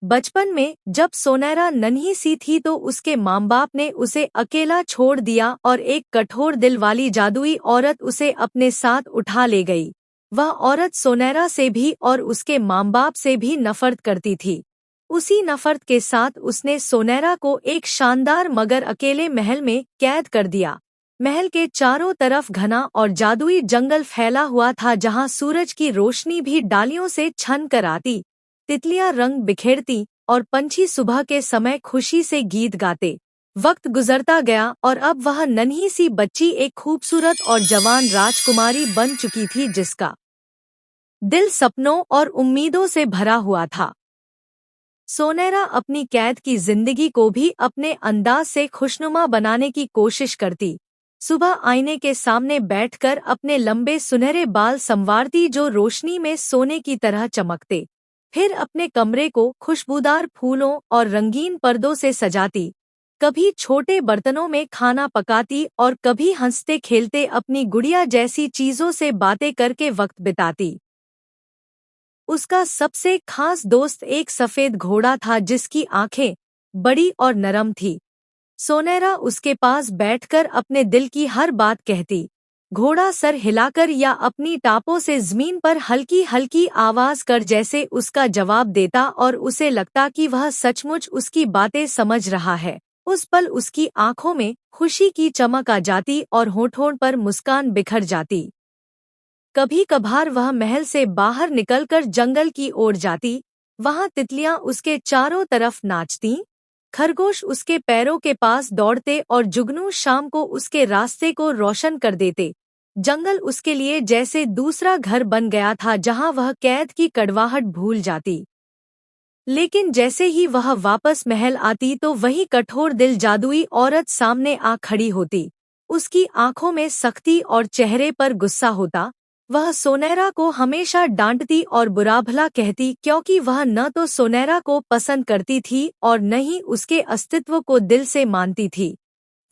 बचपन में जब सोनैरा नन्ही सी थी तो उसके माँ बाप ने उसे अकेला छोड़ दिया और एक कठोर दिल वाली जादुई औरत उसे अपने साथ उठा ले गई। वह औरत सोनैरा से भी और उसके माँ बाप से भी नफरत करती थी। उसी नफरत के साथ उसने सोनैरा को एक शानदार मगर अकेले महल में कैद कर दिया। महल के चारों तरफ घना और जादुई जंगल फैला हुआ था, जहाँ सूरज की रोशनी भी डालियों से छन कर आती, तितलियां रंग बिखेरती और पंछी सुबह के समय खुशी से गीत गाते। वक्त गुजरता गया और अब वह नन्ही सी बच्ची एक खूबसूरत और जवान राजकुमारी बन चुकी थी, जिसका दिल सपनों और उम्मीदों से भरा हुआ था। सोनैरा अपनी कैद की जिंदगी को भी अपने अंदाज से खुशनुमा बनाने की कोशिश करती। सुबह आईने के सामने बैठकर अपने लंबे सुनहरे बाल संवारती जो रोशनी में सोने की तरह चमकते। फिर अपने कमरे को खुशबूदार फूलों और रंगीन पर्दों से सजाती। कभी छोटे बर्तनों में खाना पकाती और कभी हंसते खेलते अपनी गुड़िया जैसी चीजों से बातें करके वक्त बिताती। उसका सबसे खास दोस्त एक सफेद घोड़ा था, जिसकी आंखें बड़ी और नरम थी। सोनैरा उसके पास बैठकर अपने दिल की हर बात कहती। घोड़ा सर हिलाकर या अपनी टापों से जमीन पर हल्की हल्की आवाज कर जैसे उसका जवाब देता और उसे लगता कि वह सचमुच उसकी बातें समझ रहा है। उस पल उसकी आंखों में खुशी की चमक आ जाती और होठों पर मुस्कान बिखर जाती। कभी कभार वह महल से बाहर निकलकर जंगल की ओर जाती। वहां तितलियां उसके चारों तरफ नाचतीं, खरगोश उसके पैरों के पास दौड़ते और जुगनू शाम को उसके रास्ते को रोशन कर देते। जंगल उसके लिए जैसे दूसरा घर बन गया था, जहां वह कैद की कड़वाहट भूल जाती। लेकिन जैसे ही वह वापस महल आती तो वही कठोर दिल जादुई औरत सामने आ खड़ी होती। उसकी आंखों में सख्ती और चेहरे पर गुस्सा होता। वह सोनैरा को हमेशा डांटती और बुरा भला कहती, क्योंकि वह न तो सोनैरा को पसंद करती थी और न ही उसके अस्तित्व को दिल से मानती थी।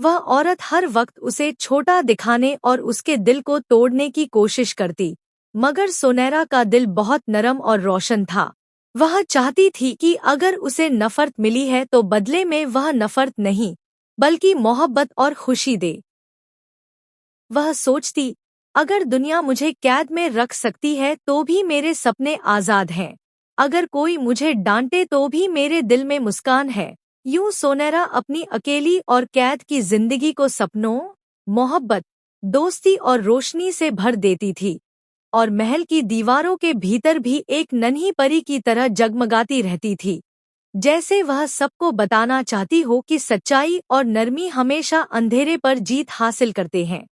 वह औरत हर वक्त उसे छोटा दिखाने और उसके दिल को तोड़ने की कोशिश करती। मगर सोनैरा का दिल बहुत नरम और रोशन था। वह चाहती थी कि अगर उसे नफरत मिली है तो बदले में वह नफरत नहीं, बल्कि मोहब्बत और खुशी दे। वह सोचती, अगर दुनिया मुझे कैद में रख सकती है तो भी मेरे सपने आजाद हैं। अगर कोई मुझे डांटे तो भी मेरे दिल में मुस्कान है। यूं सोनैरा अपनी अकेली और कैद की जिंदगी को सपनों, मोहब्बत, दोस्ती और रोशनी से भर देती थी, और महल की दीवारों के भीतर भी एक नन्ही परी की तरह जगमगाती रहती थी, जैसे वह सबको बताना चाहती हो कि सच्चाई और नरमी हमेशा अंधेरे पर जीत हासिल करते हैं।